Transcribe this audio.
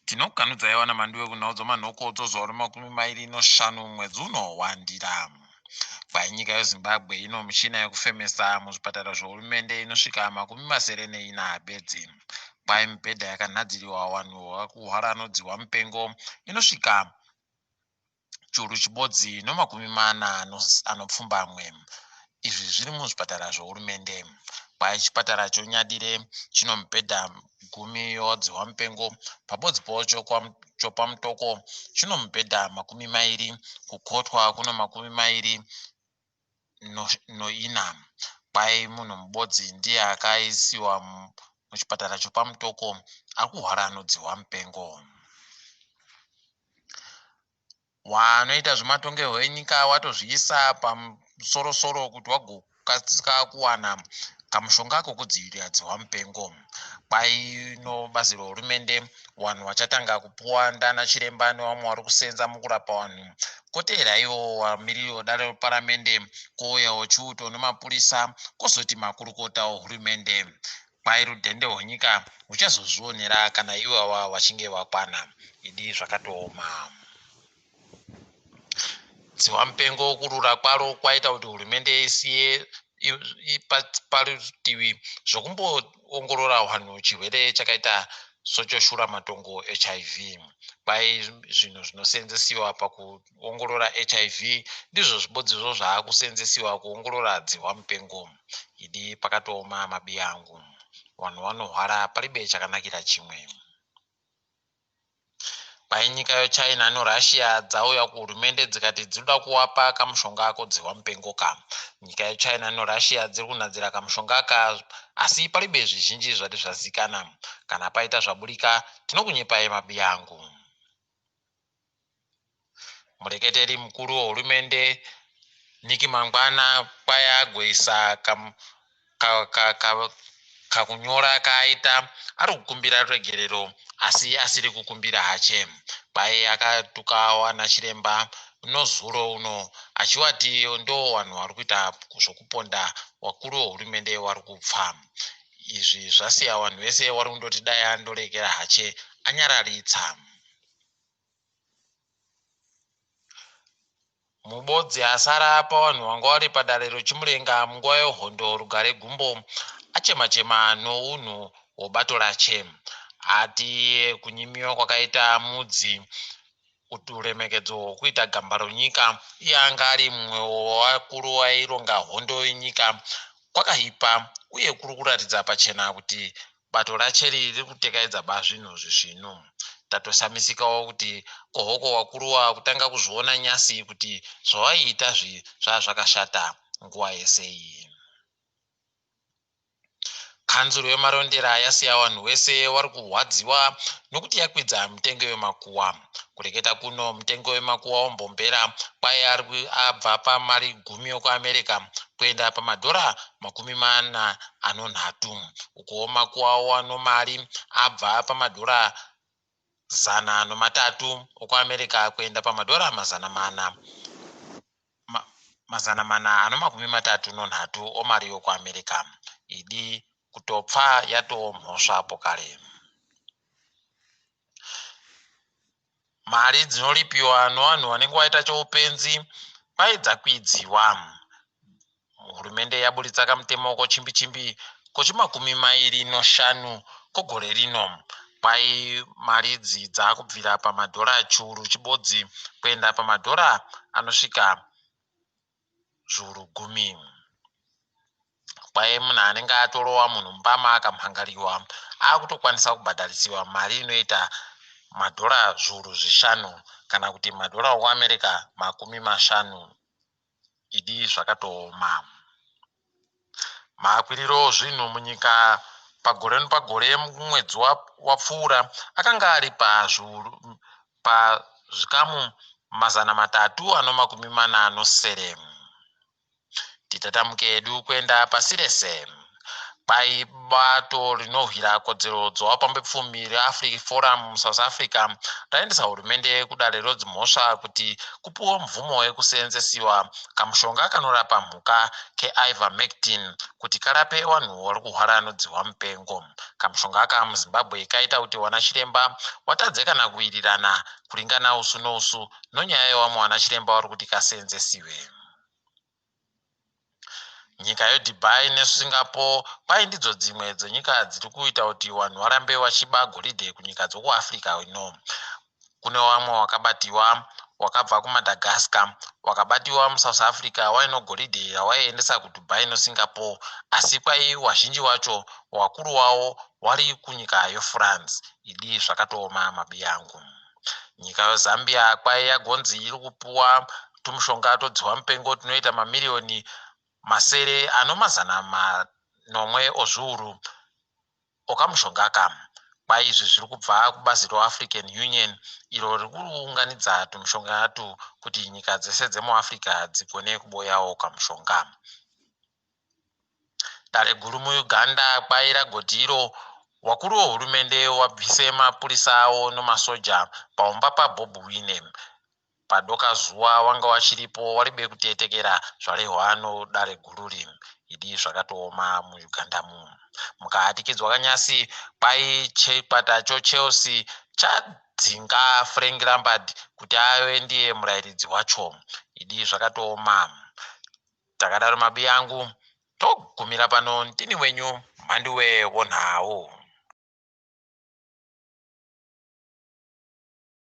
Tinokanudza iwana mandiwe kunaudzo manhokodzo zvauri 25 mwedzi unowandira. Kwai nyika yeZimbabwe ino michina yekufemesa muzvipatara zvohurumende inosvika 74 bedzi. Kwai mibhedha yakanhadziriwa vanhu vakuhwara anodziwa mupengo inosvika churu chibodzi no40 anopfumbamwe. Izvi zviri muzvipatara zvohurumende. Kwai chipatara chonyadire chino mibhedha 10 yodziwa mupengo, pabodzi pocho chopamutoko chino mibhedha 20, kukotwa kuno 24. Kwai munhu mubodzi ndiye akaisiwa muchipatara chopamutoko akuhwara anodziwa mupengo. Wanoita zvematongerwo enyika watozviisa pamusoro kuti wagokasika kuwana kamushonga kokudzivirira dziwa mupengo. Kwai no bazi rehurumende vanhu vachatanga kupuwa ndana chiremba nevamwe vari kusenza mukurapa vanhu. Kotevera ivo vamiriri dare reparamende, kouyawo chiuto nemapurisa, kozoti makurukota ehurumende. Kwai rudhende rwenyika ruchazozvionera kana ivava vachinge vakwana. Idi zvakatooma. Dziwa mupengo kurura kwaro kwaita kuti hurumende isiye parutivi zvokumboongorora vanhu chirwere chakaita sochoshura matongo HIV. Kwai zvinhu zvinosenzesiwa pakuongorora HIV ndizvo zvibodzizvo zvaakusenzesiwa kuongorora dziwa mupengo. Idi pakatooma mabi angu. Vanhu vanohwara paribe chakanakira chimwe. Kwai nyika yeChina noRussia dzauya kuhurumende dzikati dzinoda kuwapa kamushonga kodziwa mupengo ka. Nyika yeChina noRussia dziri kunadzira kamushonga ka, asi paribe zvizhinji zvati zvazikana. Kana paita zvaburika tinokunyepai mabi angu. Mureketeri mukuru wehurumende Niki Mangwana kwai agoisa kakunyora kaaita ari kukumbira regerero asi asiri kukumbira hache. Kwai akatuka wana chiremba nozuro uno achivati ndo vanhu vari kuita zvokuponda wakuru wehurumende vari kupfa. Izvi zvasiya vanhu vese vari kundoti dai andorekera hache anyararitsa. Mubodzi asara pavanhu vanga vari padare rechimurenga munguva yehondo rugare gumbo achema-chema nounhu hwebato rache. Ati kunyimiwa kwakaita mudzi kuti uremekedzo hwekuita gamba ronyika iye anga ari mumwe wevakuru vaironga hondo yenyika kwakaipa, uye kuri kuratidza pachena kuti bato rache riri kutekaedza zvinhu zvizvino. Tatosamisikawo kuti kohoko wakuru kutanga kuzviona nyasi kuti zvavaiita zvazvakashata nguva yese iyi. Kanzuro yemarondera yasiya vanhu vese vari kurwadziwa nokuti yakwidza mitengo yemakuwa. Kureketa kuno mutengo wemakuwa wombombera kwai abva pamari 10 yokuAmerica kuenda pamadhora 43, uko makuwa wano mari abva pamadhora 103 okuAmerica kuenda pamadhora 433 omari yokuAmerica. Idi kutopfa yatomhosva pokare. Mari dzinoripiwa nevanhu vanenge vaita choupenzi kwai dzakwidziwa. Hurumende yaburitsa kamutemo kochimbi-chimbi kochi25 kogore rino. Kwai mari idzi dzakubvira pamadhora churu chibodzi kuenda pamadhora anosvika zviuru 10. Kwai munhu anenge atorowa munhu mubama akamhangariwa akutokwanisa kubhadharisiwa mari inoita madhora zviuru 5 kana kuti madhora okuAmerica 50. Idi zvakatooma. Makwiriro zvinhu munyika pagore nepagore mwedzi wapfuura akanga ari pazvikamu 340. Titatamuke edu kuenda pasi rese. bato rinorwira kodzero dzowapambepfumi reAfrica Forum South Africa raendesa hurumende kudare rodzimhosva kuti kupiwa mvumo wekuseenzesiwa kamushonga kanorapa mhuka keivermectin kuti karape vanhu vari kuhwara nodzihwa mupengo. Kamushonga aka muZimbabwe kaita kuti wanachiremba watadze kana kuwirirana kuringana usu nousu nonyaya yewamwe wanachiremba vari kuti kaseenzesiwe. Nyika yeDubai neSingapore kwai ndidzo dzimwe dzenyika dziri kuita kuti vanhu varambe vachiba goridhe kunyika dzekuAfrica ino. Kune wamwe wakabatiwa wakabva kuMadagascar wakabatiwa muSouth Africa waino goridhe rawaiendesa kuDubai neSingapore, asi kwai wazhinji wacho wakuru wavo wari kunyika yeFrance. Idi zvakatooma mabi yangu. Nyika yeZambia kwai yagonzi iri kupuwa tumushonga todzihwa mupengo tunoita mamiliyoni masere anomazana manomwe ozviuru okamushonga aka. Kwai izvi zviri kubva kubazi reAfrican Union iro riri kuunganidza tumushonga atu kuti nyika dzese dzemuAfrica dzigone kuboyawo kamushonga. Dare guru muUganda kwai ragoti iro wakuru wehurumende wabvise mapurisa avo nemasoja paumba paBobi Wine. Padoka zuva wanga wachiripo waribe kutetekera zvarehwa nodare gururi. Idi zvakatooma muUganda mu. Mukahatikidzwa kanyasi kwai chikwata choChelsea chadzinga Frank Lampard kuti ave ndiye murayiridzi wacho. Idi zvakatooma. Takadaro mabi yangu togumira pano ndini wenyu Mhandiwe Wonhau.